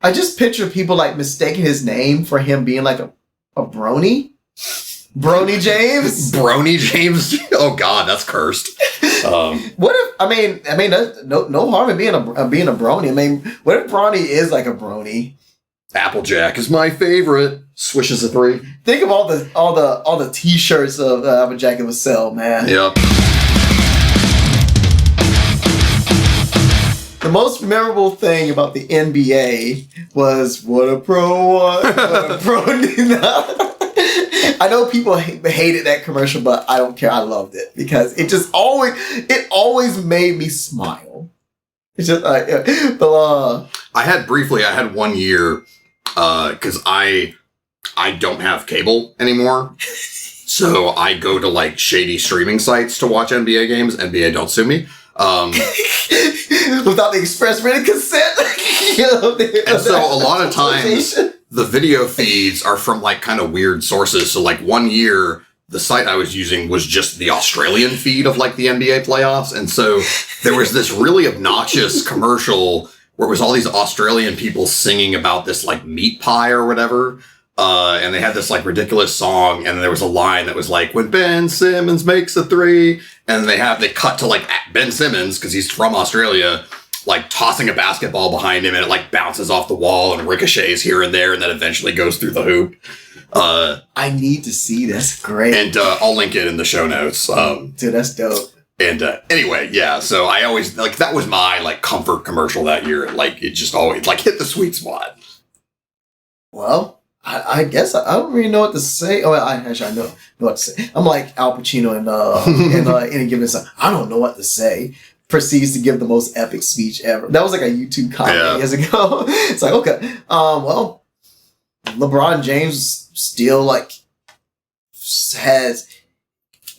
I just picture people like mistaking his name for him being like a brony. Brony James? Brony James? Oh God, that's cursed. What if, I mean, no harm in being a brony. I mean, what if Bronny is like a brony? Applejack is my favorite. Swishes a 3. Think of all the t-shirts of Applejack it would sell, man. Yep. The most memorable thing about the NBA was what a pro was, what a pro did not. I know people hated that commercial, but I don't care. I loved it because it always made me smile. It's just I had 1 year because I don't have cable anymore. So I go to like shady streaming sites to watch NBA games. NBA don't sue me. Without the express written consent. And so a lot of times the video feeds are from like kind of weird sources. So like 1 year, the site I was using was just the Australian feed of like the NBA playoffs. And so there was this really obnoxious commercial where it was all these Australian people singing about this like meat pie or whatever. And they had this like ridiculous song, and there was a line that was like, when Ben Simmons makes a 3, and they cut to like Ben Simmons, because he's from Australia, like tossing a basketball behind him, and it like bounces off the wall and ricochets here and there, and then eventually goes through the hoop. I need to see this. Great. And I'll link it in the show notes. Dude, that's dope. And anyway, yeah, so I always, like, that was my like comfort commercial that year. Like, it just always like hit the sweet spot. Well, I guess I don't really know what to say. Oh, I know what to say. I'm like Al Pacino in Any Given Sunday. I don't know what to say. Proceeds to give the most epic speech ever. That was like a YouTube comment years ago. It's like, okay, well, LeBron James still like has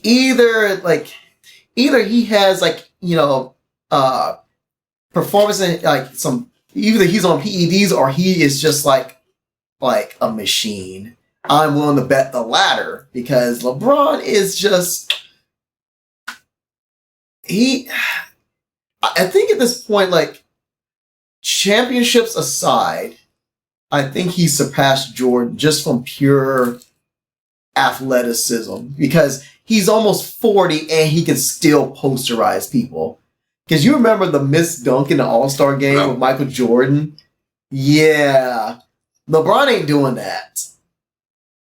either he has like, you know, performance in like either he's on PEDs or he is just like a machine. I'm willing to bet the latter because LeBron is just I think at this point, like, championships aside, I think he surpassed Jordan just from pure athleticism because he's almost 40 and he can still posterize people. Because you remember the missed dunk in the All-Star game with Michael Jordan? Yeah. LeBron ain't doing that.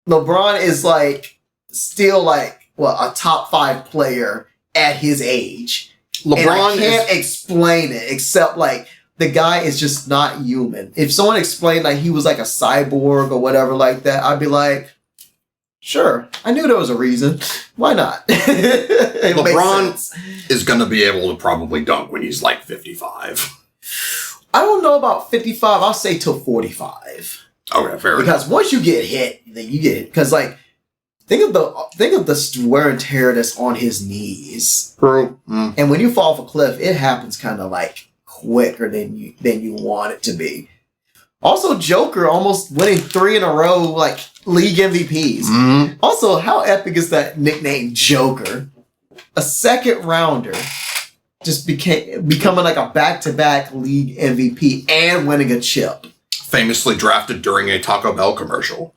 LeBron is like still like a top 5 player at his age. LeBron and I can't explain it except like the guy is just not human. If someone explained like he was like a cyborg or whatever like that, I'd be like, sure. I knew there was a reason. Why not? LeBron is going to be able to probably dunk when he's like 55. I don't know about 55. I'll say till 45. Okay, fair enough. Because once you get hit, then you get hit. Because like, think of the wear and tear that's on his knees. True. And when you fall off a cliff, it happens kind of like quicker than you want it to be. Also, Joker almost winning 3 in a row, like league MVPs. Mm-hmm. Also, how epic is that nickname, Joker? A second rounder just becoming like a back-to-back league MVP and winning a chip. Famously drafted during a Taco Bell commercial.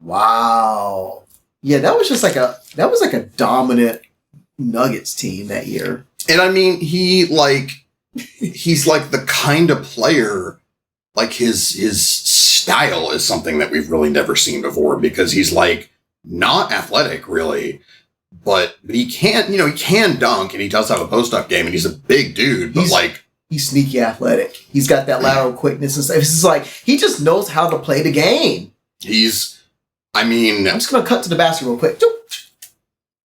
Wow. Yeah, that was like a dominant Nuggets team that year. And I mean, he's like the kind of player, like his style is something that we've really never seen before because he's like not athletic really, but he can dunk and he does have a post-up game and he's a big dude, but he's sneaky athletic. He's got that lateral quickness and stuff. It's just like he just knows how to play the game. I'm just going to cut to the basket real quick.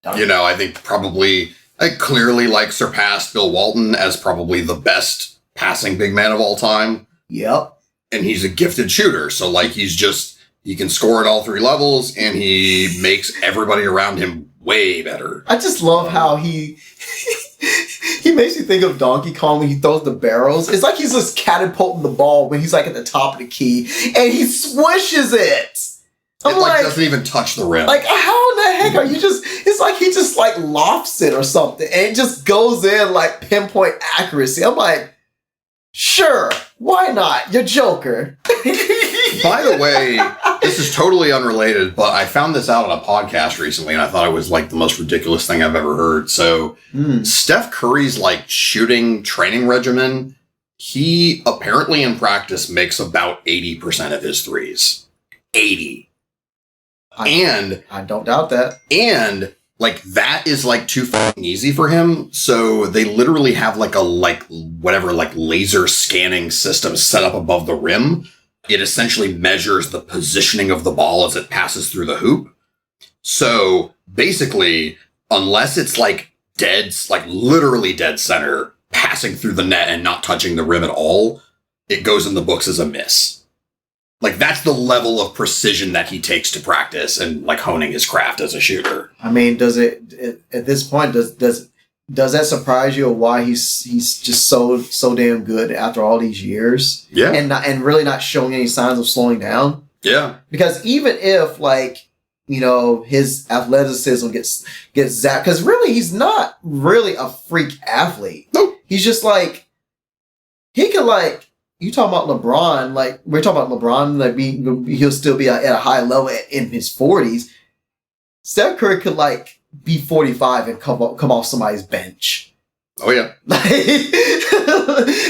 I think probably clearly like surpassed Bill Walton as probably the best passing big man of all time. Yep. And he's a gifted shooter. So like he can score at all 3 levels and he makes everybody around him way better. I just love how he makes you think of Donkey Kong when he throws the barrels. It's like he's just catapulting the ball when he's like at the top of the key and he swishes it. It doesn't even touch the rim. Like, how in the heck are you it's like he just like lofts it or something and it just goes in like pinpoint accuracy. I'm like, Sure, why not? You're Joker. By the way, this is totally unrelated, but I found this out on a podcast recently, and I thought it was like the most ridiculous thing I've ever heard. So, Steph Curry's like shooting training regimen, he apparently in practice makes about 80% of his threes. 80. I don't doubt that. And like that is like too fucking easy for him. So they literally have like a laser scanning system set up above the rim. It essentially measures the positioning of the ball as it passes through the hoop. So basically, unless it's like literally dead center, passing through the net and not touching the rim at all, it goes in the books as a miss. Like that's the level of precision that he takes to practice and like honing his craft as a shooter. I mean, does it at this point does that surprise you, or why he's just so damn good after all these years? Yeah, and really not showing any signs of slowing down. Yeah, because even if his athleticism gets zapped, because really he's not really a freak athlete. Nope. He's just like he could like. You talking about LeBron, like, we're talking about LeBron, like, he'll still be at a high level in his 40s. Steph Curry could, like, be 45 and come off somebody's bench. Oh, yeah.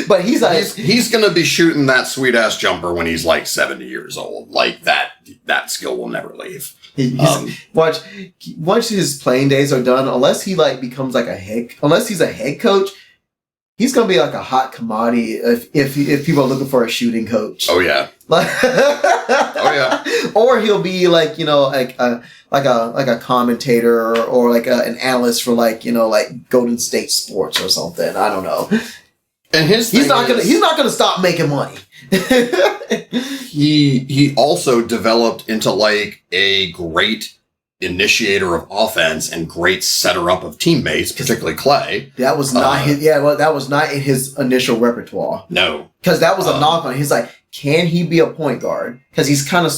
But he's like... He's going to be shooting that sweet-ass jumper when he's, like, 70 years old. Like, that skill will never leave. Once his playing days are done, unless he, like, becomes, like, unless he's a head coach, he's gonna be like a hot commodity if people are looking for a shooting coach. Oh yeah. Oh yeah. Or he'll be like like a commentator or like an analyst for like Golden State Sports or something. I don't know. And he's not gonna stop making money. He also developed into like a great initiator of offense and great setter up of teammates, particularly Clay. That was not that was not in his initial repertoire. No. Because that was a knock on him. He's like, can he be a point guard? Because he's kind of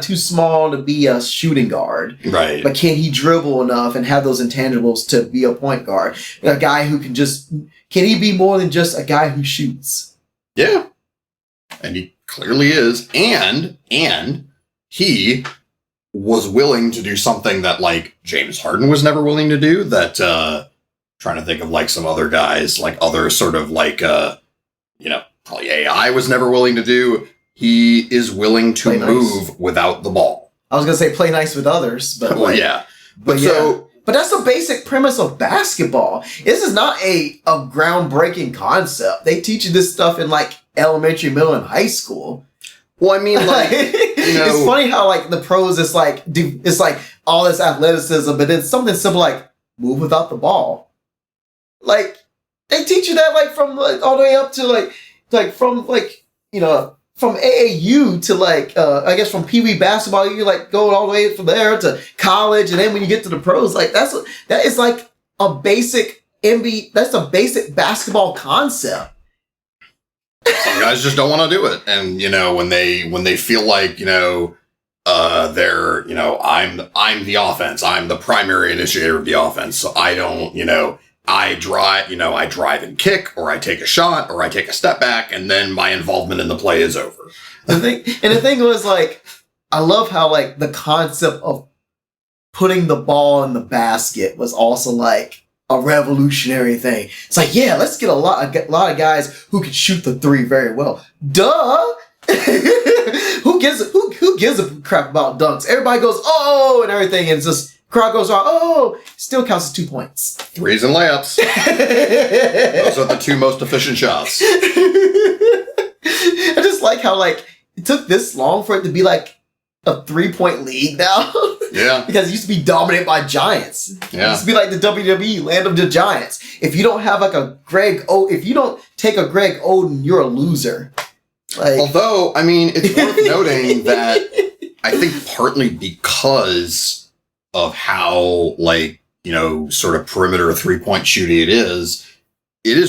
too small to be a shooting guard. Right. But can he dribble enough and have those intangibles to be a point guard? A guy who can he be more than just a guy who shoots? Yeah. And he clearly is. And he was willing to do something that like James Harden was never willing to do, that trying to think of like some other guys, like other sort of like probably AI was never willing to do. He is willing to play move nice without the ball. I was gonna say play nice with others, but well, yeah. But that's the basic premise of basketball. This is not a groundbreaking concept. They teach you this stuff in like elementary, middle, and high school. Well, I mean, like, it's funny how like the pros, it's like all this athleticism, but then something simple like move without the ball. Like they teach you that like from like all the way up to from AAU to like I guess from Pee Wee basketball, you like going all the way from there to college, and then when you get to the pros, like that is like a basic NBA. That's a basic basketball concept. Some guys just don't want to do it. And, when they feel like, they're, I'm the offense. I'm the primary initiator of the offense. So I don't, I drive and kick, or I take a shot, or I take a step back, and then my involvement in the play is over. The thing was like, I love how like the concept of putting the ball in the basket was also like a revolutionary thing. It's like, yeah, let's get a lot of guys who can shoot the three very well. Duh. Who gives a crap about dunks? Everybody goes, oh, and everything, and it's just crowd goes on, oh, still counts as 2 points. Threes and layups. Those are the two most efficient shots. I just like how like it took this long for it to be like a 3-point league now. Yeah. Because it used to be dominated by giants. Yeah. It used to be like the WWE, land of the giants. If you don't have like if you don't take a Greg Oden, you're a loser. Like, although, I mean, it's worth noting that I think partly because of how like, sort of perimeter 3-point shooting it is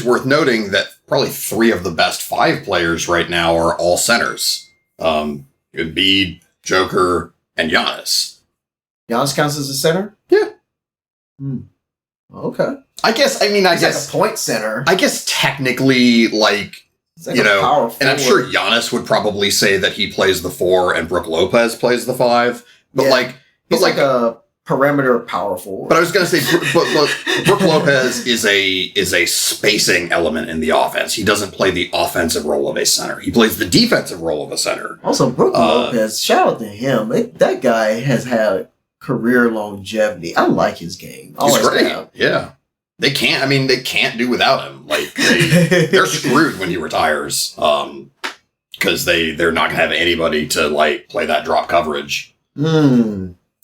worth noting that probably 3 of the best 5 players right now are all centers. Embiid, Joker, and Giannis. Giannis counts as a center? Yeah. Okay. I guess like a point center. I guess technically, like, It's like a power forward. And I'm sure Giannis would probably say that he plays the 4 and Brook Lopez plays the 5. But he's like a perimeter power forward. But I was going to say, Brook Lopez is a spacing element in the offense. He doesn't play the offensive role of a center. He plays the defensive role of a center. Also, Brook Lopez, shout out to him. That guy has had career longevity. I like his game. He's great. Yeah. They can't do without him. Like, they're screwed when he retires. Because they're not going to have anybody to, like, play that drop coverage.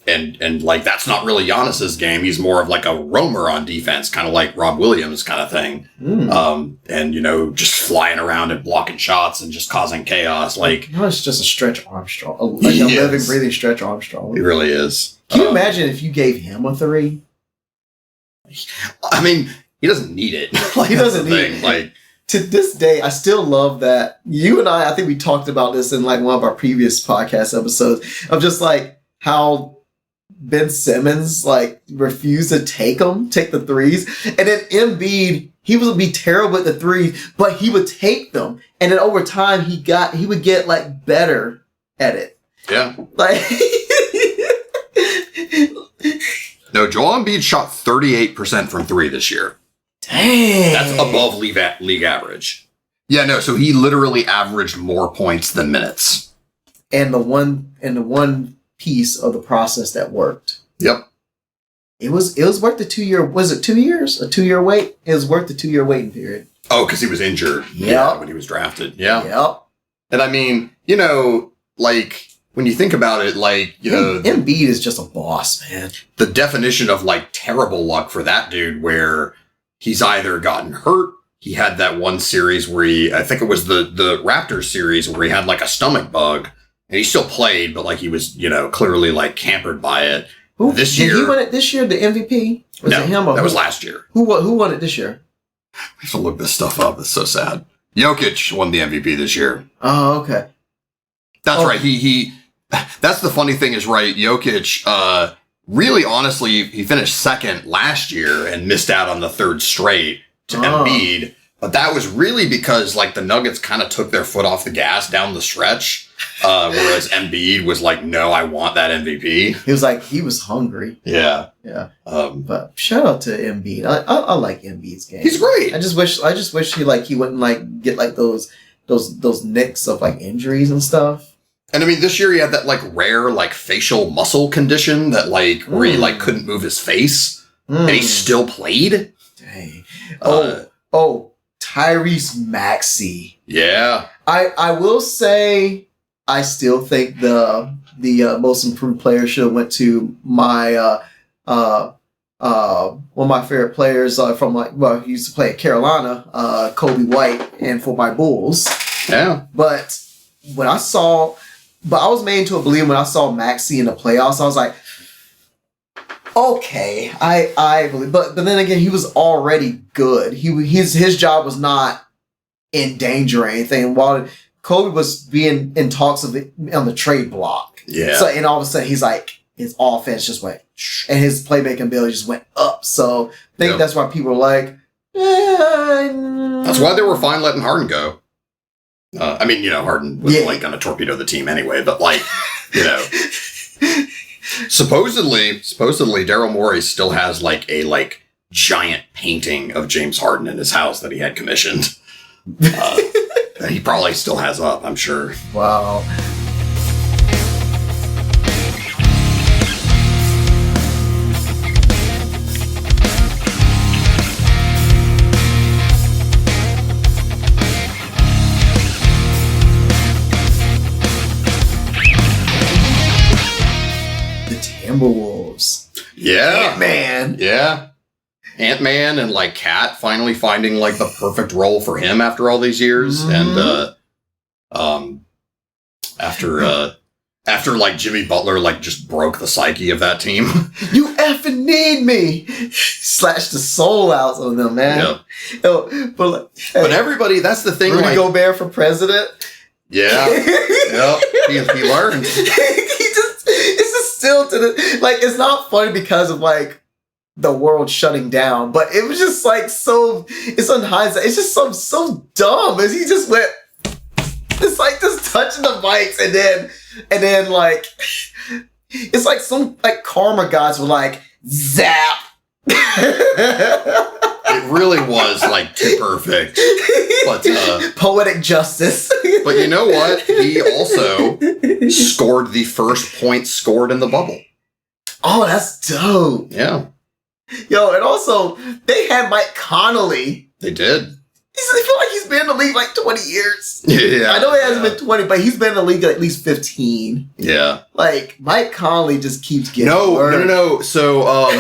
And like, that's not really Giannis's game. He's more of like a roamer on defense, kind of like Rob Williams kind of thing. And, just flying around and blocking shots and just causing chaos. Like, it's just a Stretch Armstrong. Like a living, breathing Stretch Armstrong. He really is. Can you imagine if you gave him a 3? I mean, he doesn't need it. Like, he doesn't need it. Like, to this day, I still love that. You and I think we talked about this in like one of our previous podcast episodes of just like how Ben Simmons like refused to take the threes, and then Embiid, he would be terrible at the threes, but he would take them, and then over time he would get like better at it. Yeah, like no, Joel Embiid shot 38% from 3 this year. Dang, that's above league average. Yeah, no, so he literally averaged more points than minutes. And the one piece of the process that worked. Yep. It was worth the 2 year. Was it 2 years? A 2 year wait? It was worth the 2 year waiting period. Oh, because he was injured. Yep. Yeah, when he was drafted. Yeah. Yep. And I mean, like when you think about it, like Embiid is just a boss, man. The definition of like terrible luck for that dude, where he's either gotten hurt. He had that one series where I think it was the Raptors series where he had like a stomach bug. And he still played, but like he was, clearly like hampered by it. This year, did he win it this year? The MVP? Was it him? Or that was last year. Who won it this year? I have to look this stuff up. It's so sad. Jokic won the MVP this year. Oh, okay. That's right. He. That's the funny thing is, right? Jokic, really, honestly, he finished second last year and missed out on the 3rd straight to Embiid. But that was really because like the Nuggets kind of took their foot off the gas down the stretch. Whereas Embiid was like, no, I want that MVP. He was hungry. Yeah. Yeah. But shout out to Embiid. I like Embiid's game. He's great. I just wish he wouldn't like get like those nicks of like injuries and stuff. And I mean, this year he had that like rare like facial muscle condition that like where he like couldn't move his face and he still played. Dang. Tyrese Maxey. Yeah. I will say I still think the most improved player should have went to my one of my favorite players he used to play at Carolina, Kobe White, and for my Bulls. Yeah. But I was made into a believer when I saw Maxey in the playoffs. I was like, okay, I believe, but then again, he was already good. His job was not in danger or anything. While Kobe was being in talks on the trade block, yeah. So and all of a sudden he's like his offense just went, and his playmaking ability just went up. So I think that's why people are like, that's why they were fine letting Harden go. I mean, Harden was like going to torpedo the team anyway, but like, supposedly Daryl Morey still has like a giant painting of James Harden in his house that he had commissioned. He probably still has up, I'm sure. Wow. Timberwolves. Yeah. Ant-Man. Yeah. Ant-Man and like Cat finally finding like the perfect role for him after all these years. And after like Jimmy Butler like just broke the psyche of that team. You effing need me. Slashed the soul out of them, man. Yep. But everybody, that's the thing. Rudy Gobert for president. Yeah. Yep. He learned. It's just still to the it's not funny because of like the world shutting down. But it was just like it's on hindsight, it's just so dumb as he just went, it's like just touching the mics and then like, it's like some like karma gods were like, zap. It really was like too perfect. But poetic justice. But you know what? He also scored the first point scored in the bubble. Oh, that's dope. Yeah. Yo, and also they had Mike Connolly. They did. I feel like he's been in the league like 20 years. Yeah. I know he hasn't been 20, but he's been in the league at least 15. Yeah. Like, Mike Connolly just keeps getting No. So,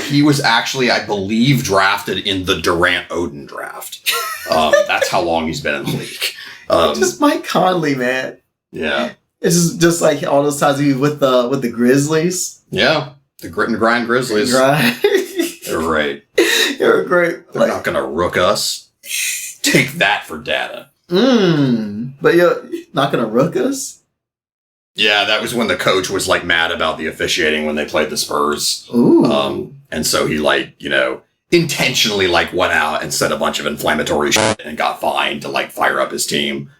he was actually, I believe, drafted in the Durant-Oden draft. That's how long he's been in the league. Just Mike Conley, man. Yeah. It's just like all those times he was with the Grizzlies. Yeah. The grit and grind Grizzlies. Right. They're great. They're great. They're not going to rook us. Take that for data. But you're not going to rook us? Yeah, that was when the coach was like mad about the officiating when they played the Spurs. Ooh. And so he intentionally went out and said a bunch of inflammatory shit and got fined to fire up his team.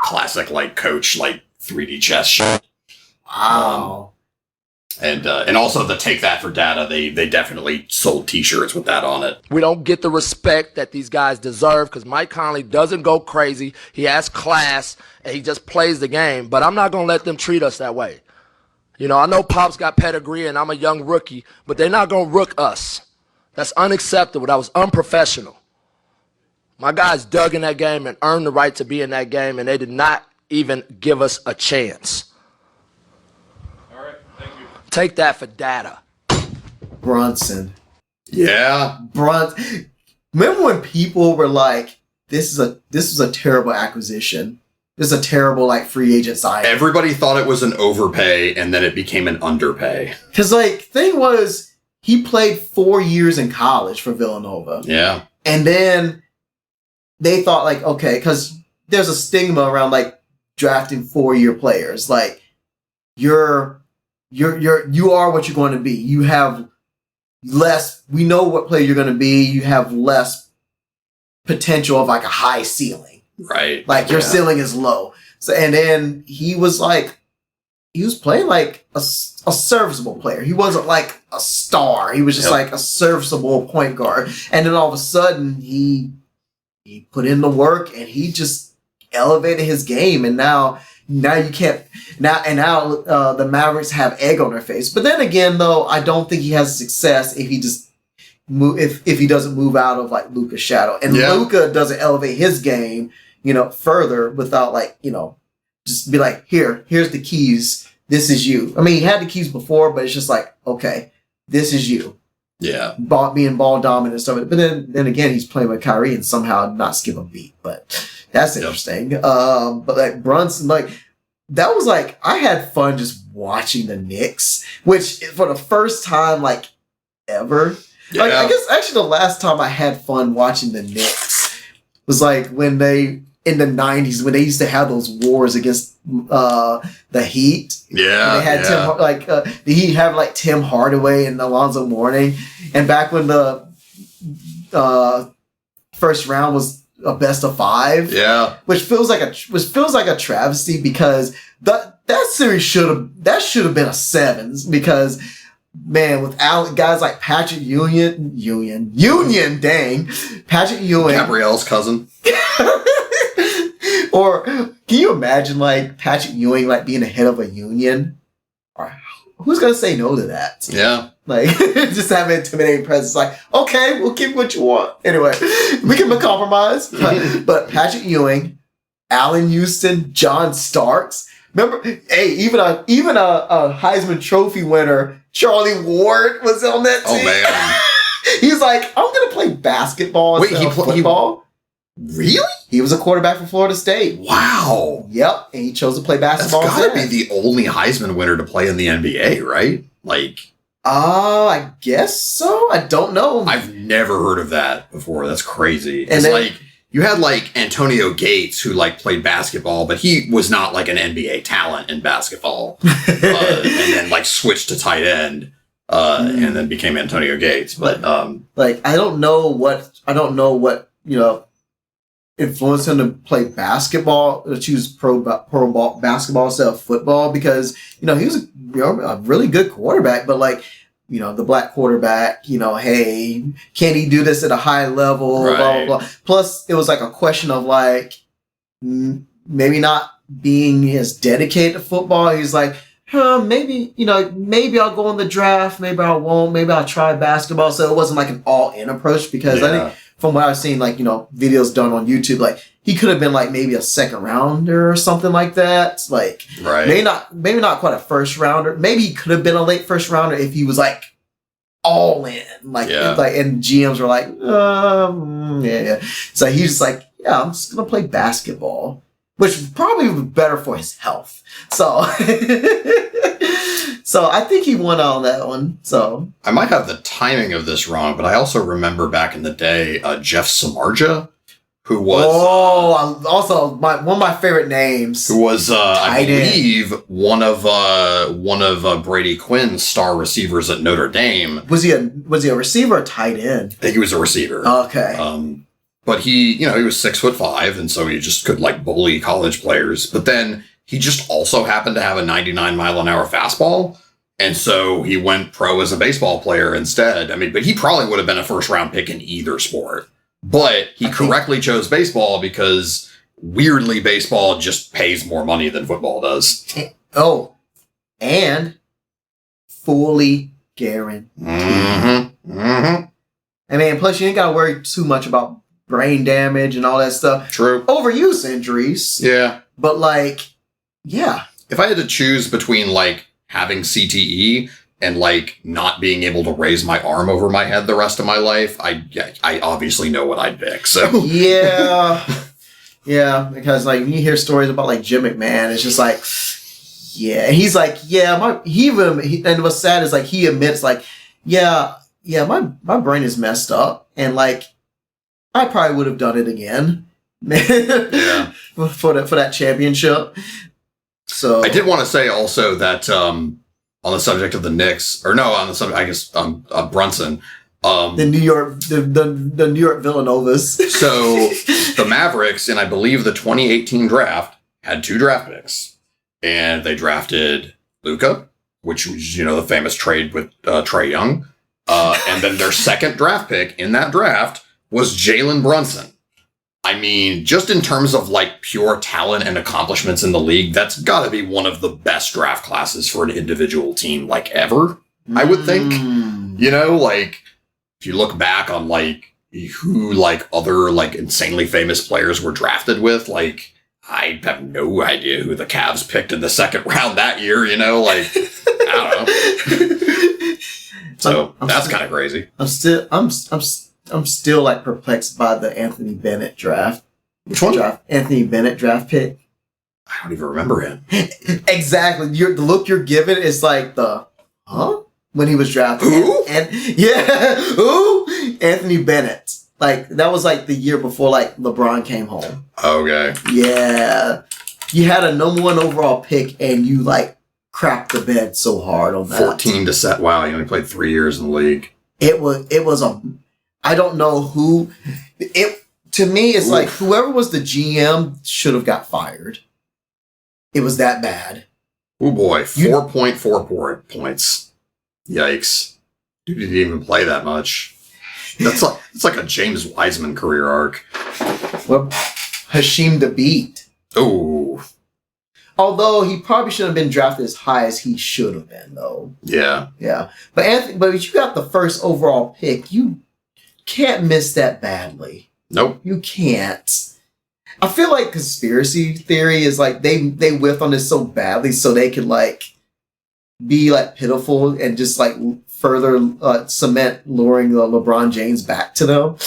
Classic coach 3D chess shit. Wow. And also the take that for data, they definitely sold t-shirts with that on it. We don't get the respect that these guys deserve because Mike Conley doesn't go crazy. He has class and he just plays the game. But I'm not going to let them treat us that way. You know, I know Pop's got pedigree and I'm a young rookie, but they're not going to rook us. That's unacceptable. That was unprofessional. My guys dug in that game and earned the right to be in that game, and they did not even give us a chance. Take that for data. Brunson. Yeah. Remember when people were like, this was a terrible acquisition. This is a terrible free agent signing. Everybody thought it was an overpay and then it became an underpay. Cause thing was, he played 4 years in college for Villanova. Yeah. And then they thought okay, cause there's a stigma around drafting 4-year players. You are what you're going to be. You have less, we know what player you're going to be. You have less potential of a high ceiling. Right. Your ceiling is low. So, and then he was playing a serviceable player. He wasn't a star. He was just a serviceable point guard. And then all of a sudden he put in the work and he just elevated his game. And now you can't now the Mavericks have egg on their face. But then again, though, I don't think he has success if he just if he doesn't move out of Luka's shadow, and Luka doesn't elevate his game, further without just be here's the keys. This is you. I mean, he had the keys before, but it's just okay, this is you. Yeah. Being ball dominant and stuff. But then again, he's playing with Kyrie and somehow not skip a beat. But that's interesting. But Brunson, that was I had fun just watching the Knicks, which for the first time ever. Yeah. I guess actually the last time I had fun watching the Knicks was when they in the 90s when they used to have those wars against the Heat. Yeah. They had the Heat have Tim Hardaway and Alonzo Mourning, and back when the first round was a best of 5. Yeah. Which feels like a travesty because that series should have been a 7s because man, with guys like Patrick Union, dang, Patrick Ewing, Gabrielle's cousin. Or can you imagine Patrick Ewing being the head of a union? Or who's gonna say no to that? Yeah. Just have an intimidating presence. Okay, we'll keep what you want. Anyway, we can compromise. But Patrick Ewing, Allen Houston, John Starks. Remember, hey, even a Heisman Trophy winner, Charlie Ward, was on that team. Oh man, he's I'm gonna play basketball instead of football. Really? He was a quarterback for Florida State. Wow. Yep, and he chose to play basketball. That's gotta be the only Heisman winner to play in the NBA, right? I guess so. I don't know. I've never heard of that before. That's crazy. And then, you had Antonio Gates who played basketball, but he was not an NBA talent in basketball. And then switched to tight end. and then became Antonio Gates. But like I don't know what influenced him to play basketball, to choose pro basketball instead of football, because he was a really good quarterback, but like the black quarterback, hey, can he do this at a high level? Right. Blah, blah, blah. Plus, it was like a question of like maybe not being as dedicated to football. He's like, maybe I'll go in the draft, maybe I won't, maybe I'll try basketball. So it wasn't like an all-in approach, because I think from what I've seen, like, videos done on YouTube, like he could have been like maybe a second rounder or something like that. Like, maybe not quite a first rounder. Maybe he could have been a late first rounder if he was like all in, and GMs were like, yeah. So he's just like, yeah, I'm just gonna play basketball, which probably was better for his health. So, so I think he won on that one. So I might have the timing of this wrong, but I also remember back in the day, Jeff Samardzija, who was also one of my favorite names. Who was I believe one of Brady Quinn's star receivers at Notre Dame. Was he a receiver or tight end? I think he was a receiver. Okay. But he was 6'5", and so he just could like bully college players. But then he just also happened to have a 99-mile-an-hour fastball, and so he went pro as a baseball player instead. I mean, but he probably would have been a first-round pick in either sport. But he correctly chose baseball because, weirdly, baseball just pays more money than football does. Oh, and fully guaranteed. Mm-hmm. Mm-hmm. I mean, plus you ain't got to worry too much about brain damage and all that stuff. True. Overuse injuries. Yeah. But like, yeah. If I had to choose between like having CTE and like not being able to raise my arm over my head the rest of my life, I obviously know what I'd pick. So yeah. Yeah, because like when you hear stories about like Jim McMahon, it's just like, yeah, and he's like, yeah, and what's sad is like he admits like, yeah, my brain is messed up, and like I probably would have done it again. Yeah. for that championship. So I did want to say also that on the subject of the Knicks, or no, on the subject, I guess Brunson. The New York Villanovas. So the Mavericks, in I believe the 2018 draft, had 2 draft picks, and they drafted Luka, which was the famous trade with Trae Young, and then their second draft pick in that draft was Jalen Brunson. I mean, just in terms of like pure talent and accomplishments in the league, that's got to be one of the best draft classes for an individual team like ever, I would think. Like if you look back on like who like other like insanely famous players were drafted with, like I have no idea who the Cavs picked in the second round that year, like I don't know. So that's kind of crazy. I'm still like perplexed by the Anthony Bennett draft. Which one? Anthony Bennett draft pick. I don't even remember him. Exactly. The look you're given is like when he was drafted. Who? Who? Anthony Bennett. Like that was like the year before like LeBron came home. Okay. Yeah. You had a number 1 overall pick and you like crapped the bed so hard on that. 14 to set. Wow, he only played 3 years in the league. It was I don't know who. To me, it's like whoever was the GM should have got fired. It was that bad. Oh boy, 4.4 points. Yikes! Dude didn't even play that much. It's like a James Wiseman career arc. Well, Hasheem Thabeet. Oh. Although he probably shouldn't have been drafted as high as he should have been, though. Yeah. Yeah. But you got the first overall pick. You can't miss that badly. Nope. You can't. I feel like conspiracy theory is like they whiffed on this so badly so they could like be like pitiful and just like further cement luring LeBron James back to them.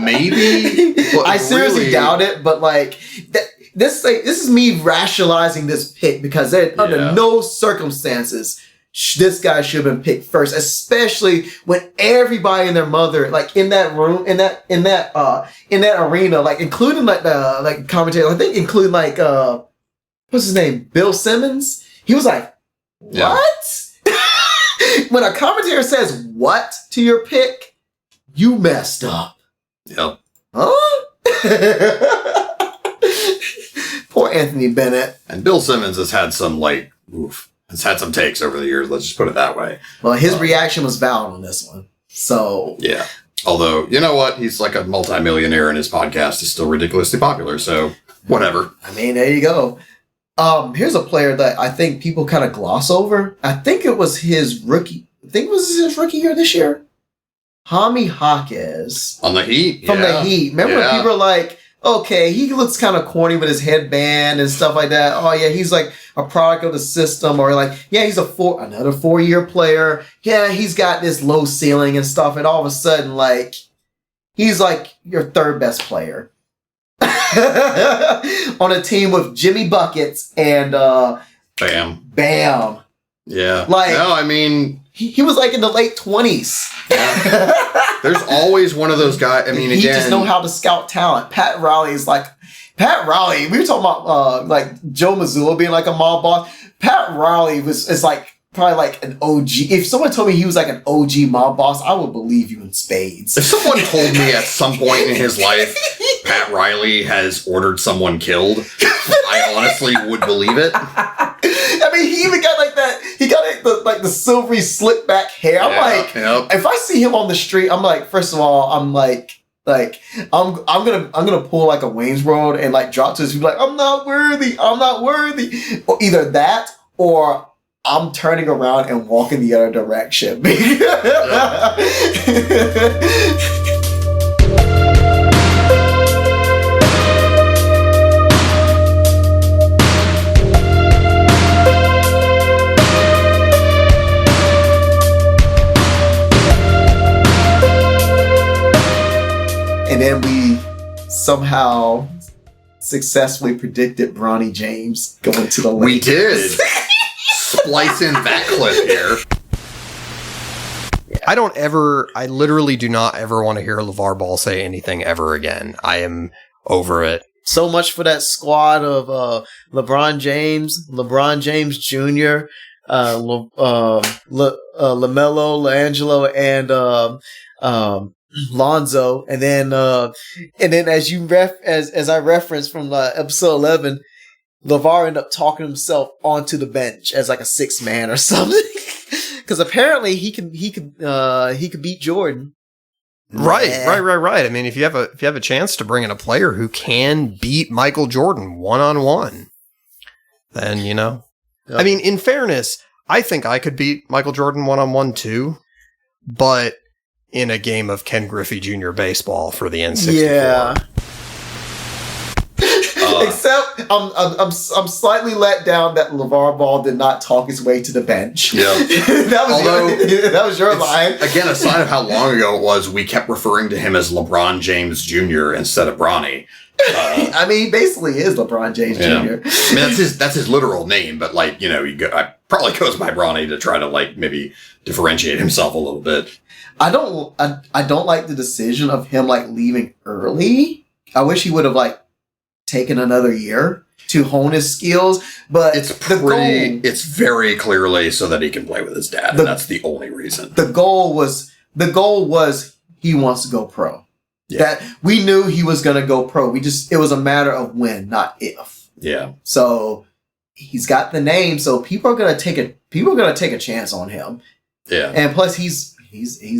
Maybe. I seriously doubt it, but like this is me rationalizing this pick because under no circumstances this guy should have been picked first, especially when everybody and their mother, like in that room, in that arena, like including like commentators, I think including like what's his name, Bill Simmons. He was like, "What?" When a commentator says what to your pick, you messed up. Yep. Huh? Poor Anthony Bennett. And Bill Simmons has had some, has had some takes over the years. Let's just put it that way. Well, his reaction was valid on this one. So. Yeah. Although, you know what? He's like a multimillionaire and his podcast is still ridiculously popular. So, whatever. I mean, there you go. Here's a player that I think people kind of gloss over. I think it was his rookie year this year. Jaime Jaquez. On the Heat? From the Heat. Remember when people were like, okay, he looks kind of corny with his headband and stuff like that. Oh, yeah, he's like a product of the system. Or like, yeah, he's another 4-year player. Yeah, he's got this low ceiling and stuff. And all of a sudden, like, he's like your third best player. On a team with Jimmy Buckets and Bam. Yeah. Like, no, I mean, he was like in the late 20s. Yeah. There's always one of those guys. I mean, he just know how to scout talent. Pat Riley, we were talking about like Joe Mazzulla being like a mob boss. Pat Riley is like probably like an OG. If someone told me he was like an OG mob boss, I would believe you in spades. If someone told me at some point in his life Pat Riley has ordered someone killed, I honestly would believe it. I mean, he even got like that. He got like the silvery slick back hair. I'm if I see him on the street, I'm like, first of all, I'm gonna pull like a Wayne's World and like drop to his feet like, I'm not worthy, or either that or I'm turning around and walking the other direction. And then we somehow successfully predicted Bronny James going to the Lakers. We did. Splice in that clip here. I literally do not ever want to hear LeVar Ball say anything ever again. I am over it. So much for that squad of LeBron James Jr., LaMelo, LaAngelo, and Lonzo, and then as I referenced from episode 11, LeVar ended up talking himself onto the bench as like a 6th man or something, because apparently he could beat Jordan. Right. I mean, if you have a chance to bring in a player who can beat Michael Jordan 1-on-1, then Yep. I mean, in fairness, I think I could beat Michael Jordan 1-on-1 too, but in a game of Ken Griffey Jr. baseball for the N64. Yeah. Except I'm slightly let down that LeVar Ball did not talk his way to the bench. Yeah. that was your line. Again, a sign of how long ago it was, we kept referring to him as LeBron James Jr. instead of Bronny. I mean, he basically is LeBron James Jr. I mean, that's his literal name, but I probably goes by Bronny to try to maybe differentiate himself a little bit. I don't like the decision of him leaving early. I wish he would have taken another year to hone his skills, but it's very clearly so that he can play with his dad, and that's the only reason. The goal was he wants to go pro. Yeah. That we knew he was going to go pro. It was a matter of when, not if. Yeah. So he's got the name, so people are going to take a chance on him. Yeah. And plus he's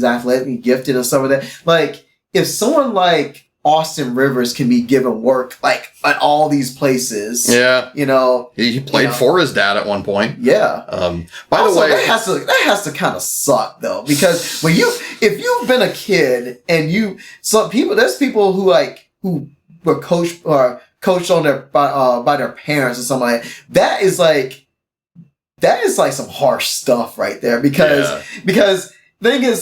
athletic, gifted, and stuff like that. If someone like Austin Rivers can be given work at all these places. Yeah. He played for his dad at one point. Yeah. By the way, that has to kind of suck though, because if you've been a kid and there's people who were coached on by their parents or something like that. That is some harsh stuff right there because the thing is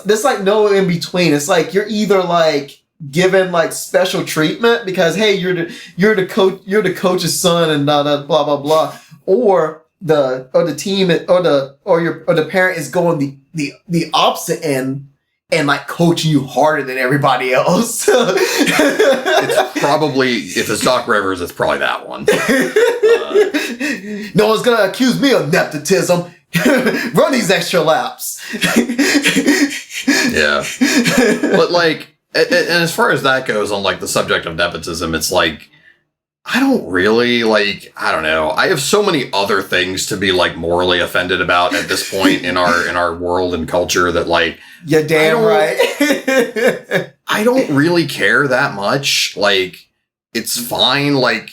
there's no in between. It's you're either given special treatment because hey you're the coach's son and blah blah blah, or the team or the parent is going the opposite end and coaching you harder than everybody else. It's probably, if it's Doc Rivers, it's probably that one. No one's gonna accuse me of nepotism. Run these extra laps. Yeah. But like, and as far as that goes on like the subject of nepotism, it's like, I don't really like, I don't know. I have so many other things to be like morally offended about at this point in our world and culture that like, you're damn right. I don't really care that much. Like, it's fine. Like,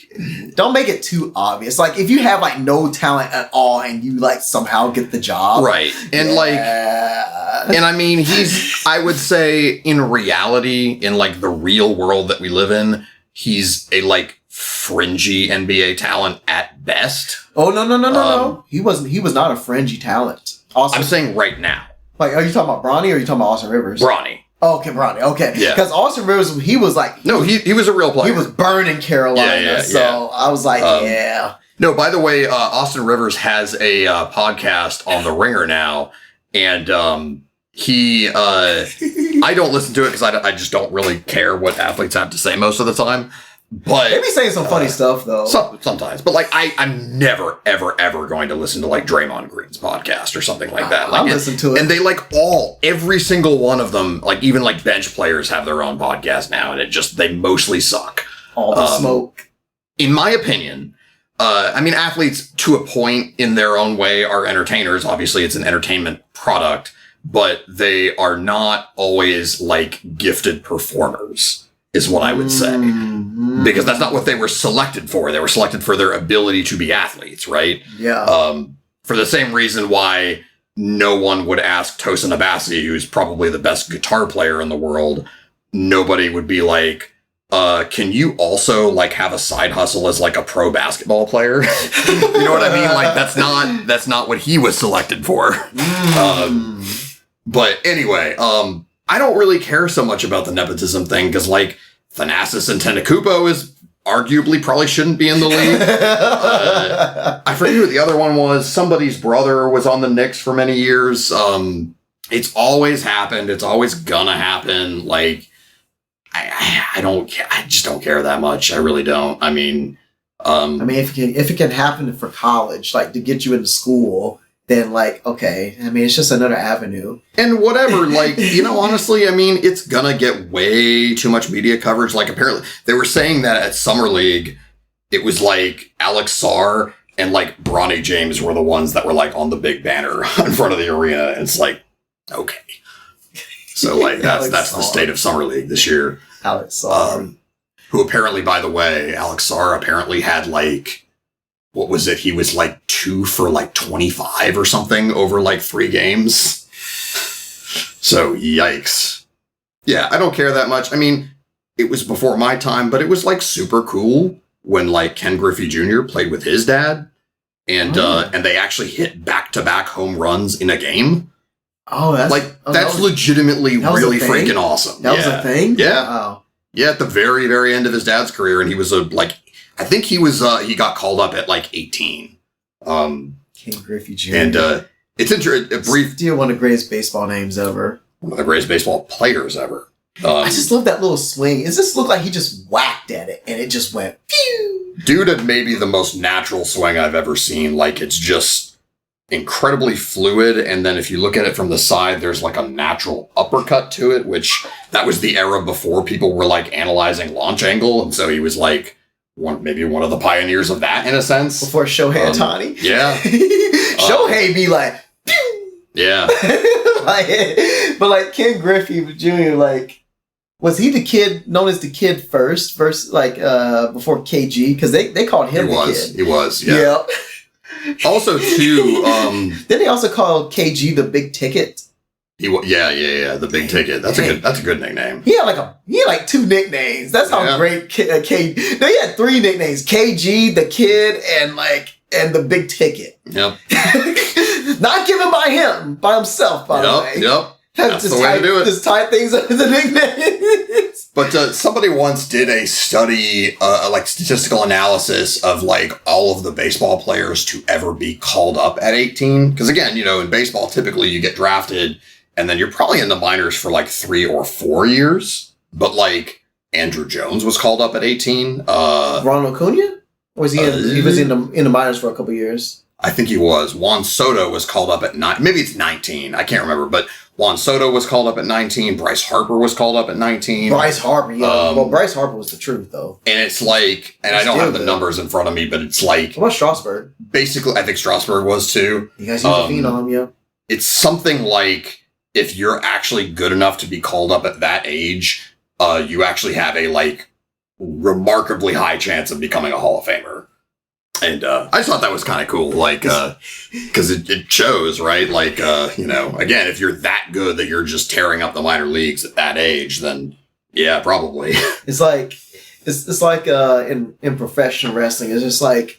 don't make it too obvious. Like, if you have like no talent at all and you like somehow get the job, right? And like, and I mean, I would say in reality, in like the real world that we live in, he's a like fringy NBA talent at best. Oh no. He was not a fringy talent. I'm saying right now. Like, are you talking about Bronny or are you talking about Austin Rivers? Bronny. Oh, okay, Bronny. Okay. Yeah. Because Austin Rivers, he was like... No, he was a real player. He was burning Carolina. Yeah, so I was like, yeah. No, by the way, Austin Rivers has a podcast on The Ringer now. And I don't listen to it because I just don't really care what athletes have to say most of the time. But they be saying some funny stuff though. Sometimes, but like I'm never ever going to listen to like Draymond Green's podcast or something like that. Like, I'll listen to it, and they like every single one of them, like even like bench players have their own podcast now, and they mostly suck. All the smoke. In my opinion, I mean, athletes to a point in their own way are entertainers. Obviously, it's an entertainment product, but they are not always like gifted performers. Is what I would say. Because that's not what they were selected for. They were selected for their ability to be athletes, right? Yeah. For the same reason why no one would ask Tosin Abasi, who's probably the best guitar player in the world, nobody would be like, can you also like have a side hustle as like a pro basketball player? You know what I mean? Like that's not what he was selected for. But anyway, I don't really care so much about the nepotism thing because, like, Thanasis Antetokounmpo is arguably probably shouldn't be in the league. I forget who the other one was. Somebody's brother was on the Knicks for many years. It's always happened. It's always gonna happen. Like, I just don't care that much. I really don't. I mean, if it can happen for college, like to get you into school, then like, okay, I mean, it's just another avenue. And whatever, like, you know, honestly, I mean, it's gonna get way too much media coverage. Like, apparently, they were saying that at Summer League, it was like Alex Sarr and like Bronny James were the ones that were like on the big banner in front of the arena. And it's like, okay. So like, that's the state of Summer League this year. Alex Sarr. Who apparently, by the way, Alex Sarr apparently had like, what was it? He was like 2 for like 25 or something over like 3 games. So yikes. Yeah, I don't care that much. I mean, it was before my time, but it was like super cool when like Ken Griffey Jr. played with his dad and they actually hit back-to-back home runs in a game. Oh, that's legitimately really freaking awesome. That was a thing? Yeah. Wow. Yeah, at the very, very end of his dad's career, and he was I think he got called up at like 18. Ken Griffey Jr. And it's still one of the greatest baseball names ever. One of the greatest baseball players ever. I just love that little swing. It just looked like he just whacked at it and it just went pew. Dude had maybe the most natural swing I've ever seen. Like, it's just incredibly fluid, and then if you look at it from the side, there's like a natural uppercut to it, which that was the era before people were like analyzing launch angle, and so he was like maybe one of the pioneers of that in a sense. Before Shohei Ohtani. Yeah. Shohei be like, pew! Yeah. but like Ken Griffey Jr., like, was he the kid known as the kid first like before KG? Because they called him the kid. He was, yeah. Also, too, then they also called KG the Big Ticket. The Big Ticket. That's a good nickname. He had 2 nicknames. That's how great KG. No, he had 3 nicknames: KG, the Kid, and the Big Ticket. Yep. Not given by him, by himself, by the way. Yep. That's the way to do it. Just type things under the nicknames. But somebody once did a study, statistical analysis of like all of the baseball players to ever be called up at 18. Because again, you know, in baseball, typically you get drafted and then you're probably in the minors for like 3 or 4 years. But like Andrew Jones was called up at 18. Ronald Acuna? Or was he was in the minors for a couple years? I think he was. Juan Soto was called up at maybe it's 19. I can't remember, but Juan Soto was called up at 19. Bryce Harper was called up at 19. Bryce Harper, yeah. Well, Bryce Harper was the truth, though. And it's like, and I don't have the numbers in front of me, but it's like. What about Strasburg? Basically, I think Strasburg was too. You guys use a phenom, yeah. It's something like if you're actually good enough to be called up at that age, you actually have a like remarkably high chance of becoming a Hall of Famer. And I just thought that was kind of cool, like, because it shows, right? Like, again, if you're that good that you're just tearing up the minor leagues at that age, then yeah, probably. It's like in professional wrestling, it's just like,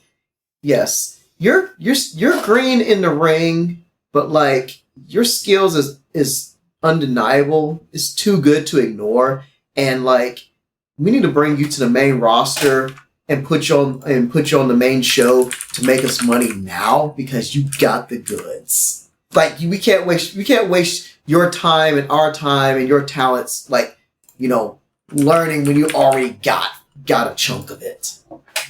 yes, you're green in the ring, but like your skills is undeniable. It's too good to ignore, and like we need to bring you to the main roster. And put you on the main show to make us money now because you got the goods. Like we can't waste your time and our time and your talents, like, learning when you already got a chunk of it.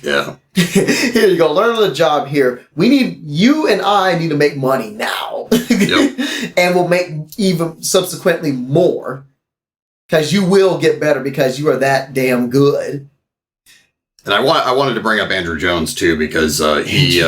Yeah. Here you go. Learn on the job here. You and I need to make money now. Yep. And we'll make even subsequently more. Because you will get better because you are that damn good. And I wanted to bring up Andrew Jones too because he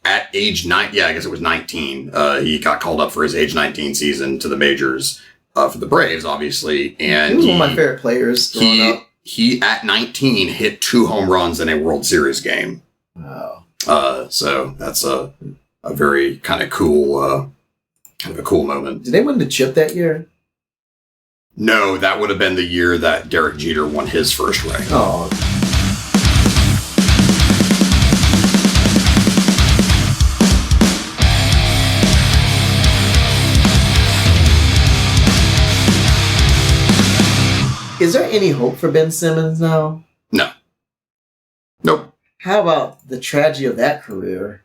at age 9, I guess it was 19, he got called up for his age 19 season to the majors for the Braves, obviously. And he was one of my favorite players growing up. He at 19 hit 2 home runs in a World Series game. Wow. So that's a very kind of a cool moment. Did they win the chip that year? No, that would have been the year that Derek Jeter won his first ring. Oh. Is there any hope for Ben Simmons now? No. Nope. How about the tragedy of that career?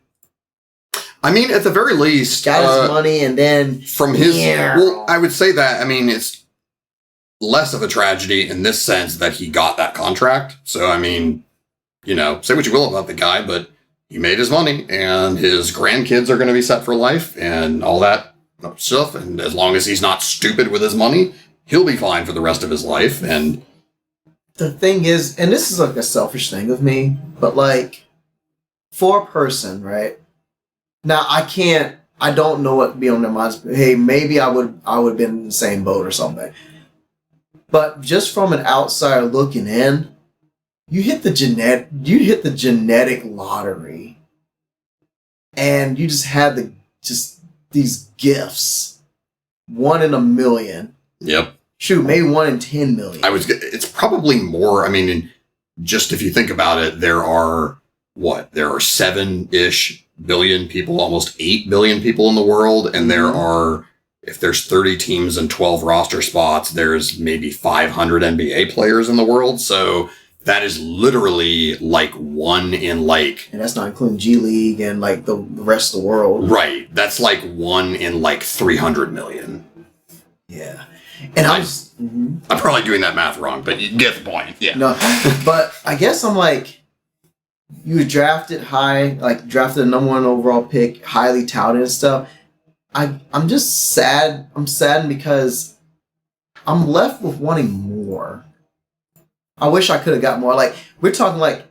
I mean, at the very least... Got his money and then... From his... Yeah. Well, I would say that, I mean, it's less of a tragedy in this sense that he got that contract. So, I mean, say what you will about the guy, but he made his money and his grandkids are going to be set for life and all that stuff. And as long as he's not stupid with his money, he'll be fine for the rest of his life. And the thing is, and this is like a selfish thing of me, but like for a person, right? Now I don't know what would be on their minds. Hey, maybe I would have been in the same boat or something. But just from an outsider looking in, you hit the genetic lottery, and you just had these gifts, 1 in a million. Yep. Shoot, maybe 1 in 10 million. It's probably more. I mean, just if you think about it, there are 7-ish billion people, almost 8 billion people in the world, and there are. If there's 30 teams and 12 roster spots, there's maybe 500 NBA players in the world. So that is literally like 1 in like... And that's not including G League and like the rest of the world. Right. That's like 1 in like 300 million. Yeah. And I'm probably doing that math wrong, but you get the point. Yeah. No, but I guess I'm like, you were drafted high, like drafted a number 1 overall pick, highly touted and stuff. I'm just sad. I'm saddened because I'm left with wanting more. I wish I could have got more. Like, we're talking like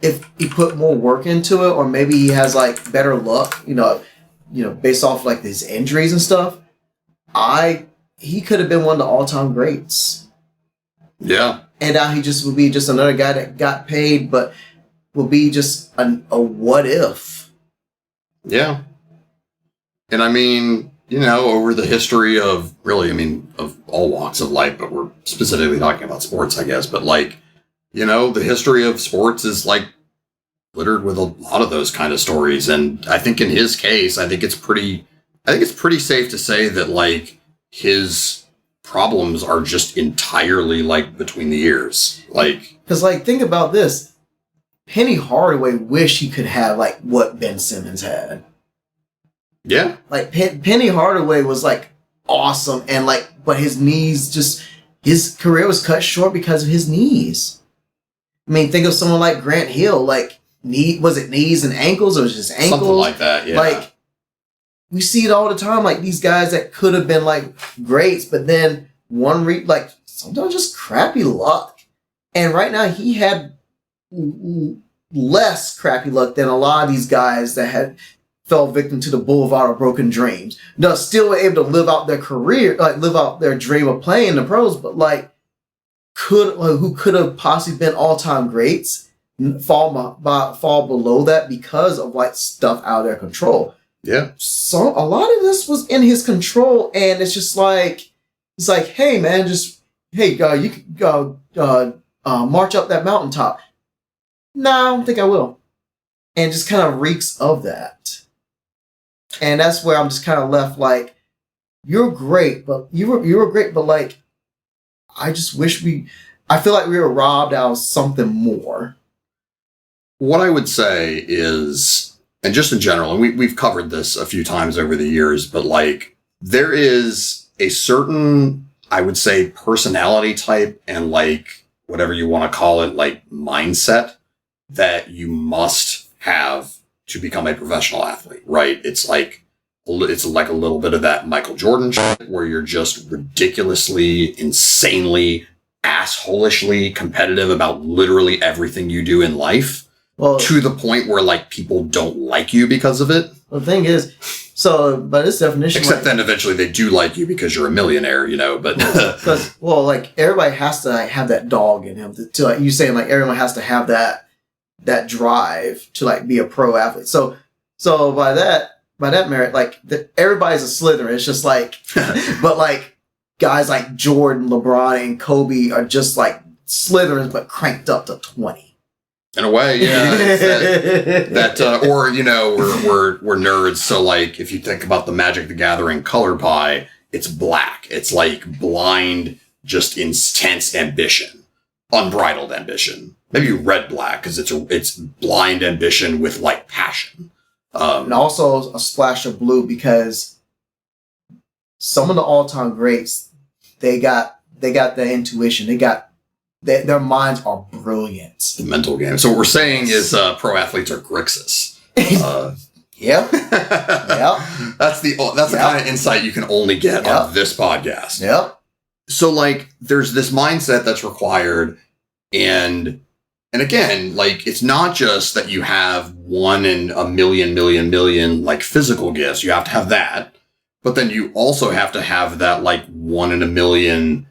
if he put more work into it, or maybe he has like better luck, based off like his injuries and stuff. He could have been one of the all-time greats. Yeah. And now he just would be just another guy that got paid, but will be just a what if. Yeah. And I mean, over the history of of all walks of life, but we're specifically talking about sports, I guess. But like, the history of sports is like littered with a lot of those kind of stories. And I think in his case, I think it's pretty safe to say that like his problems are just entirely like between the ears. Like, because like, think about this. Penny Hardaway wished he could have like what Ben Simmons had. Yeah. Like, Penny Hardaway was, like, awesome, and, like, but his knees his career was cut short because of his knees. I mean, think of someone like Grant Hill. Like, knees and ankles, or was it just ankles? Something like that, yeah. Like, we see it all the time, like these guys that could have been like greats, but then like sometimes just crappy luck. And right now he had less crappy luck than a lot of these guys that had fell victim to the boulevard of broken dreams. No, still were able to live out their career, like live out their dream of playing in the pros, but like who could have possibly been all-time greats fall below that because of like stuff out of their control. Yeah. So a lot of this was in his control, and it's just like, it's like, hey man, you can go march up that mountaintop. Nah, I don't think I will. And just kind of reeks of that. And that's where I'm just kind of left like, you're great, but you were great, but like, I just wish I feel like we were robbed out of something more. What I would say is, and just in general, and we've covered this a few times over the years, but like, there is a certain, I would say, personality type and like, whatever you want to call it, like mindset that you must have to become a professional athlete, right? It's like a little bit of that Michael Jordan shit where you're just ridiculously, insanely, assholishly competitive about literally everything you do in life. Well, to the point where like people don't like you because of it. The thing is, by this definition, except then eventually they do like you because you're a millionaire, you know. But because like everybody has to like, have that dog in him to like you saying like everyone has to have that drive to like be a pro athlete. So by that merit, like everybody's a Slytherin. It's just like, but like guys like Jordan, LeBron, and Kobe are just like Slytherins, but cranked up to 20. In a way, yeah. Or you know, we're nerds. So like, if you think about the Magic the Gathering color pie, it's black. It's like blind, just intense ambition, unbridled ambition. Maybe red black because it's blind ambition with like passion. And also a splash of blue because some of the all-time greats, they got the intuition. They got their minds are brilliant. The mental game. So what we're saying is pro athletes are Grixis. Yep. That's the kind of insight you can only get on this podcast. Yep. So like there's this mindset that's required, and again, like it's not just that you have 1 in a million like physical gifts. You have to have that, but then you also have to have that like 1 in a million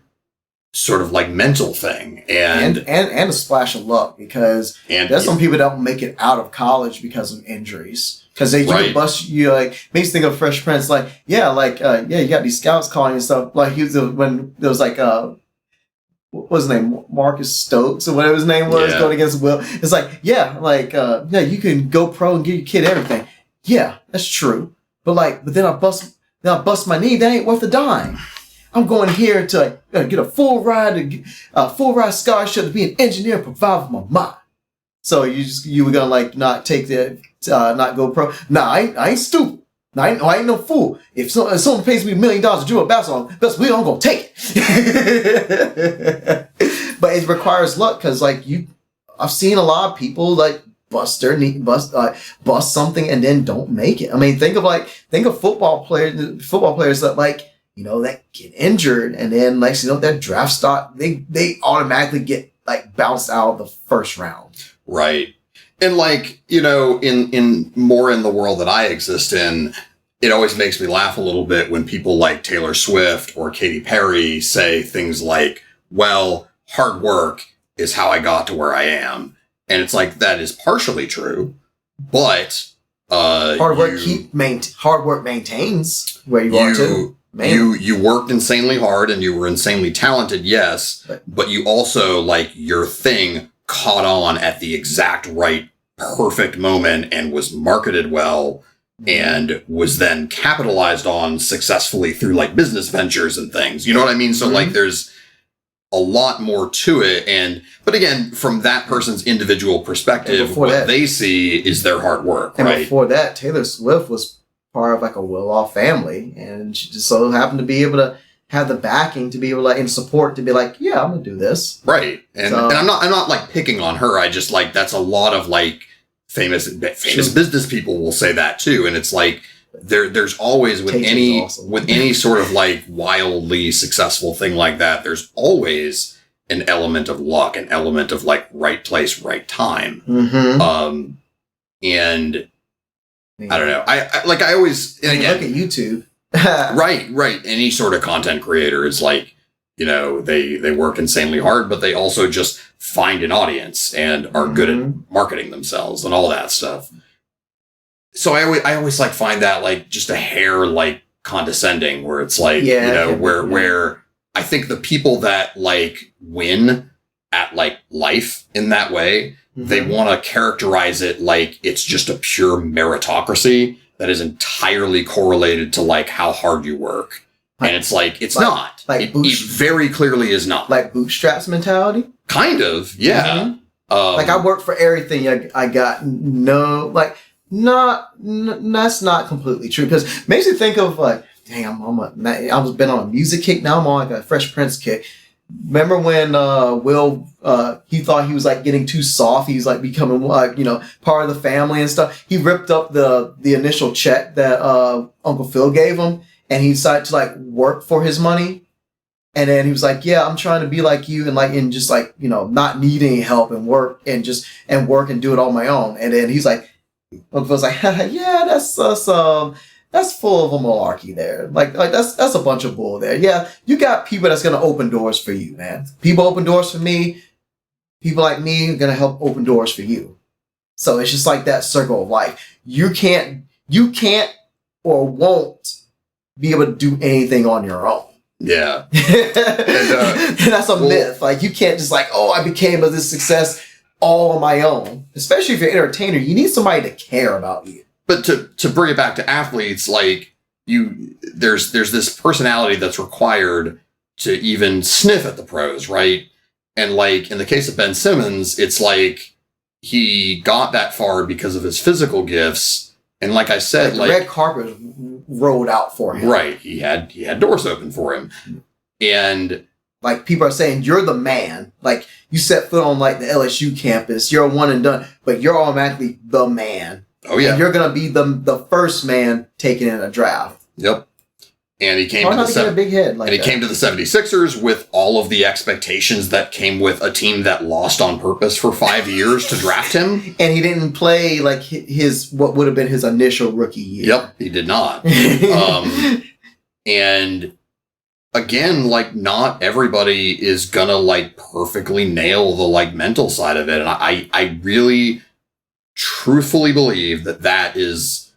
sort of like mental thing and a splash of luck because there's some people that don't make it out of college because of injuries because you can bust you like makes me think of Fresh Prince like you got these scouts calling and stuff like when there was like what was his name Marcus Stokes or whatever his name was going against Will. It's like you can go pro and give your kid everything. Yeah, that's true, but then I bust my knee. That ain't worth a dime. I'm going here to get a full ride scholarship to be an engineer and provide for my mom. So you were gonna like not take not go pro? Nah, I ain't stupid. I ain't no fool. If someone pays me $1 million to do a basketball, I'm gonna take it. But it requires luck because I've seen a lot of people like bust bust something and then don't make it. I mean, think of football players that that get injured and then their draft stock, they automatically get bounced out of the first round. Right. And in more in the world that I exist in, it always makes me laugh a little bit when people like Taylor Swift or Katy Perry say things like, well, hard work is how I got to where I am. And it's like, that is partially true, but hard work maintains where you are too. Man. You worked insanely hard and you were insanely talented, yes, but you also your thing caught on at the exact right perfect moment and was marketed well and was then capitalized on successfully through business ventures and things. You know what I mean? So there's a lot more to it. But again, from that person's individual perspective, what they see is their hard work. And right? Before that, Taylor Swift was part of a well-off family, and she just so happened to be able to have the backing to be able to and support to be yeah, I'm gonna do this. Right. And I'm not picking on her. I just that's a lot of famous business people will say that too. And it's like, there's always with any sort of like wildly successful thing like that, there's always an element of luck, an element of like right place, right time. Mm-hmm. And I don't know. I always, and again, look at YouTube. right. Any sort of content creator is like, you know, they work insanely hard, but they also just find an audience and are good at marketing themselves and all that stuff. So I always like find that like just a hair like condescending, where it's like, where I think the people that like win at like life in that way, they want to characterize it like it's just a pure meritocracy that is entirely correlated to like how hard you work. And it's like, it's not. Like it very clearly is not. Like bootstraps mentality? Kind of, yeah. Like I work for everything I got. No, like, that's not completely true. Because it makes you think of like, dang, I've been on a music kick. Now I'm on like a Fresh Prince kick. Remember when Will he thought he was like getting too soft? He's like becoming like, part of the family and stuff. He ripped up the initial check that Uncle Phil gave him, and he decided to like work for his money. And then he was like, yeah, I'm trying to be like you, and just like, not needing help and work and do it on my own. And then he's like, Uncle Phil's like, yeah, that's full of a malarkey there. Like that's a bunch of bull there. Yeah, you got people that's gonna open doors for you, man. People open doors for me. People like me are gonna help open doors for you. So it's just like that circle of life. You can't or won't be able to do anything on your own. Yeah. And that's a myth. Like you can't just like, I became this success all on my own. Especially if you're an entertainer, you need somebody to care about you. But to bring it back to athletes, like there's this personality that's required to even sniff at the pros, right? And like in the case of Ben Simmons, it's like he got that far because of his physical gifts. And like I said, the red carpet rolled out for him. Right. He had doors open for him. And like people are saying, you're the man. Like you set foot on like the LSU campus, you're a one and done, but you're automatically the man. Oh yeah. And you're going to be the first man taken in a draft. Yep. And he came to get a big head like and he came to the 76ers with all of the expectations that came with a team that lost on purpose for 5 years to draft him. And he didn't play like his what would have been his initial rookie year. Yep, he did not. And again, like not everybody is gonna like perfectly nail the like mental side of it. And I really truthfully believe that is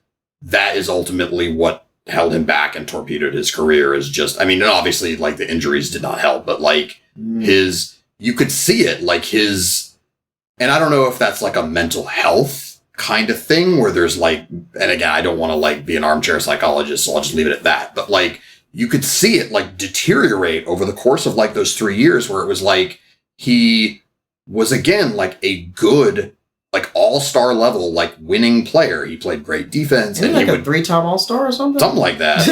ultimately what held him back and torpedoed his career. Is just, I mean, obviously like the injuries did not help, but like you could see it, like and I don't know if that's like a mental health kind of thing where there's like, and again, I don't want to like be an armchair psychologist, so I'll just leave it at that. But like, you could see it like deteriorate over the course of like those 3 years where it was like, he was again, like a good, like all-star level, like winning player. He played great defense. And like a 3-time all-star or something? Something like that.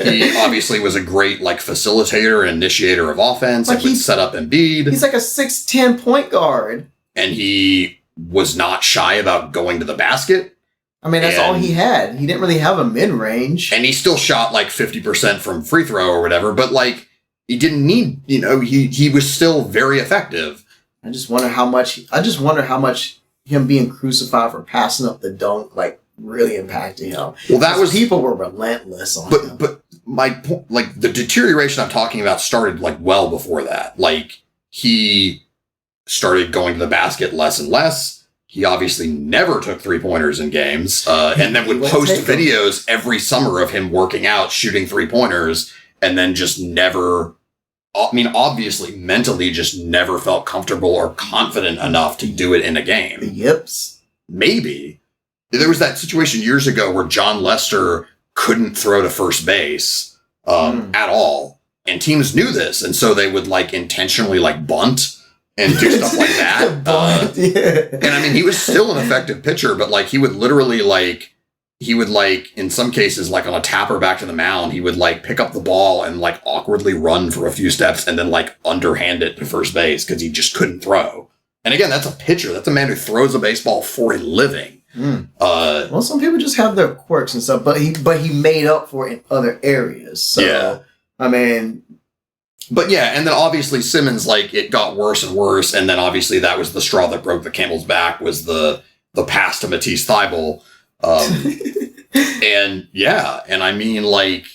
He obviously was a great like facilitator and initiator of offense. Like and would set up Embiid. He's like a 6'10" point guard. And he was not shy about going to the basket. I mean, that's all he had. He didn't really have a mid-range. And he still shot like 50% from free throw or whatever, but like he didn't need, he was still very effective. I just wonder how much him being crucified for passing up the dunk, like, really impacted him. Well, that was people were relentless on him. But my point, like, the deterioration I'm talking about started like well before that. Like, he started going to the basket less and less. He obviously never took 3-pointers in games, and then would post videos every summer of him working out, shooting 3-pointers, and then just never. I mean, obviously, mentally just never felt comfortable or confident enough to do it in a game. The yips? Maybe. There was that situation years ago where John Lester couldn't throw to first base at all. And teams knew this. And so they would, like, intentionally, like, bunt and do stuff like that. Yeah. And, I mean, he was still an effective pitcher, but, like, he would literally, like, in some cases, like on a tapper back to the mound, he would like pick up the ball and like awkwardly run for a few steps and then like underhand it to first base because he just couldn't throw. And again, that's a pitcher. That's a man who throws a baseball for a living. Well, some people just have their quirks and stuff, but he made up for it in other areas. So, Yeah. I mean, but yeah, and then obviously Simmons, like, it got worse and worse, and then obviously that was the straw that broke the camel's back, was the pass to Matisse Thybulle. And yeah, and I mean, like,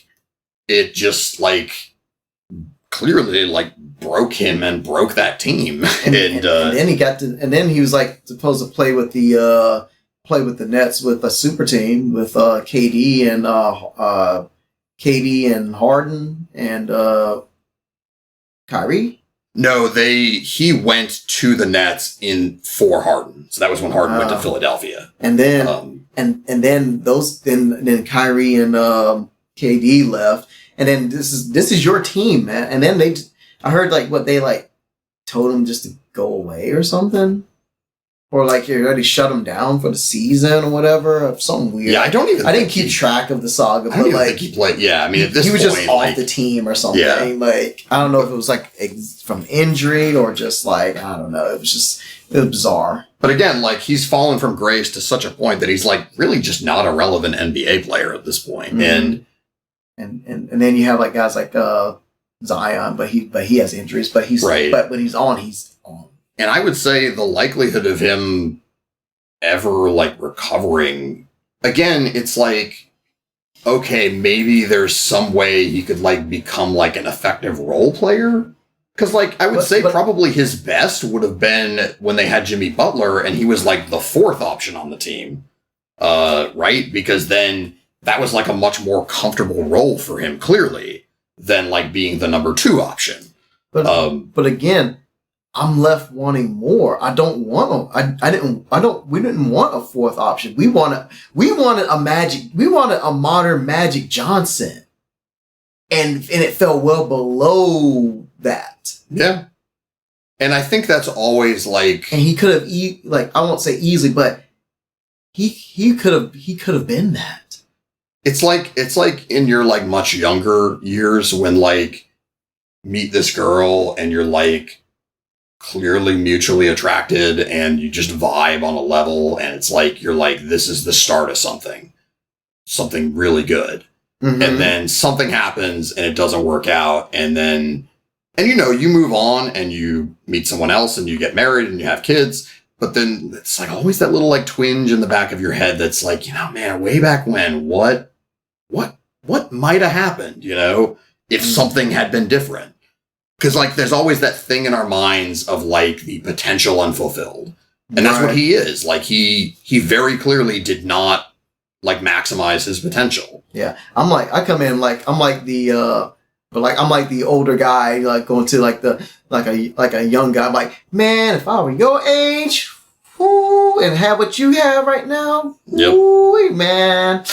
it just, like, clearly, like, broke him and broke that team. And then he got to, and then he was like supposed to play with the Nets with a super team with KD and Harden and Kyrie. No, he went to the Nets for Harden. So that was when Harden went to Philadelphia. And then and then Kyrie and KD left. And then this is your team, man. And then I heard they told him just to go away or something. Or like you already shut him down for the season or whatever. Something weird. Yeah, I didn't keep track of the saga. I don't even think he played. Yeah, I mean, at this he was point, just off the team or something. Yeah. Like, I don't know if it was like from injury or just like, I don't know. It was bizarre. But again, like, he's fallen from grace to such a point that he's like really just not a relevant NBA player at this point. Mm-hmm. And then you have like guys like Zion, but he has injuries. But but when he's on, he's on. And I would say the likelihood of him ever like recovering, again, it's like, okay, maybe there's some way he could like become like an effective role player. Because like I would say probably his best would have been when they had Jimmy Butler and he was like the fourth option on the team, right? Because then that was like a much more comfortable role for him, clearly, than like being the number 2 option. But again, I'm left wanting more. I don't want we didn't want a fourth option. We wanted a modern Magic Johnson. And it fell well below that. Yeah. And I think that's always like, and he could have I won't say easily, but he could have been that. It's like in your like much younger years when like meet this girl and you're like clearly mutually attracted and you just vibe on a level and it's like you're like, this is the start of something really good. Mm-hmm. And then something happens and it doesn't work out, and you move on and you meet someone else and you get married and you have kids, but then it's like always that little like twinge in the back of your head that's like, man, way back when, what might have happened, if something had been different. Because, like, there's always that thing in our minds of, like, the potential unfulfilled. And that's what he is. Like, he very clearly did not, like, maximize his potential. Yeah. I'm like the older guy, like, going to, like, a young guy. I'm like, man, if I were your age, and have what you have right now, man,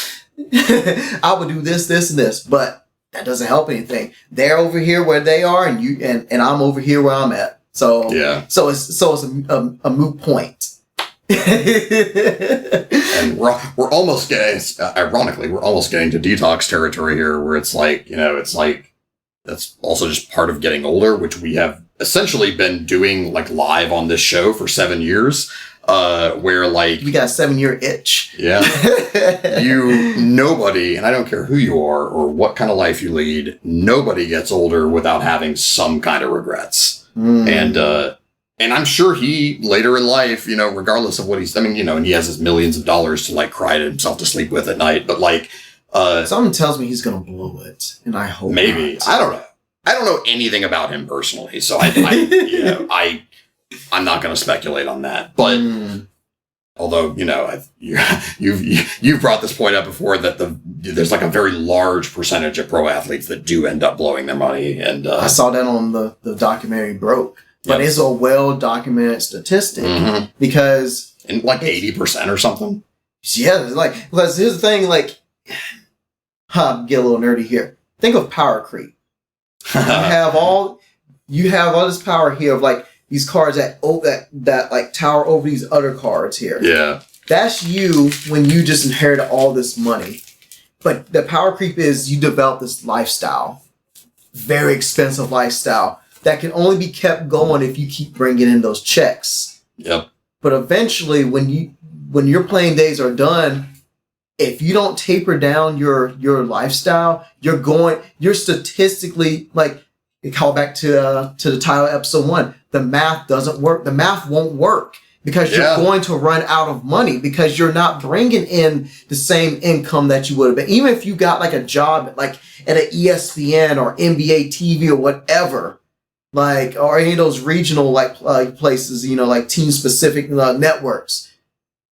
I would do this, this, and this. But that doesn't help anything. They're over here where they are, and I'm over here where I'm at. So yeah. So it's a moot point. And we're almost getting, ironically, to detox territory here, where it's like, that's also just part of getting older, which we have essentially been doing like live on this show for 7 years. Where like we got a 7-year itch. Yeah. Nobody, and I don't care who you are or what kind of life you lead, nobody gets older without having some kind of regrets. And I'm sure he later in life, regardless of what and he has his millions of dollars to like cry himself to sleep with at night, but like something tells me he's gonna blow it, and I hope maybe not. I don't know anything about him personally, so I'm not going to speculate on that, but although, you've brought this point up before that there's like a very large percentage of pro athletes that do end up blowing their money. And I saw that on the documentary Broke, but it's a well-documented statistic because and like 80% or something. Yeah. Because here's the thing, like, get a little nerdy here. Think of power creep. You have all this power here of like, these cards that like tower over these other cards here. Yeah. That's you when you just inherited all this money. But the power creep is you develop this lifestyle. Very expensive lifestyle that can only be kept going if you keep bringing in those checks. Yep. But eventually when when your playing days are done, if you don't taper down your lifestyle, you're statistically, like, call back to the title of episode 1. The math doesn't work. The math won't work because you're going to run out of money because you're not bringing in the same income that you would have been. Even if you got like a job like at an ESPN or NBA TV or whatever, like, or any of those regional like places, like team specific networks,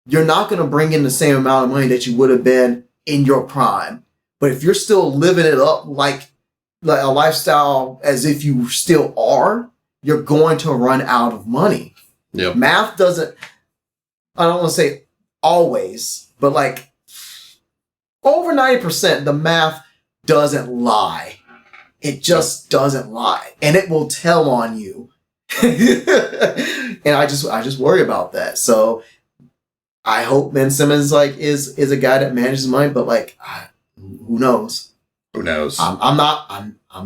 you're not going to bring in the same amount of money that you would have been in your prime. But if you're still living it up like a lifestyle as if you still are, you're going to run out of money. Yep. Math doesn't, I don't want to say always, but like over 90%, the math doesn't lie. It just doesn't lie. And it will tell on you. And I just worry about that. So I hope Ben Simmons is a guy that manages money, but like, who knows? Who knows? I'm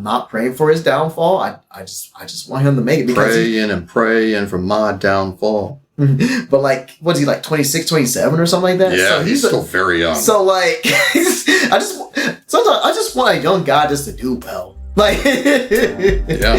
not praying for his downfall. I just want him to make it because praying for my downfall. But like, what's he like 26, 27 or something like that? Yeah, so he's still very young. So like, sometimes I just want a young guy just to do well. Like, yeah.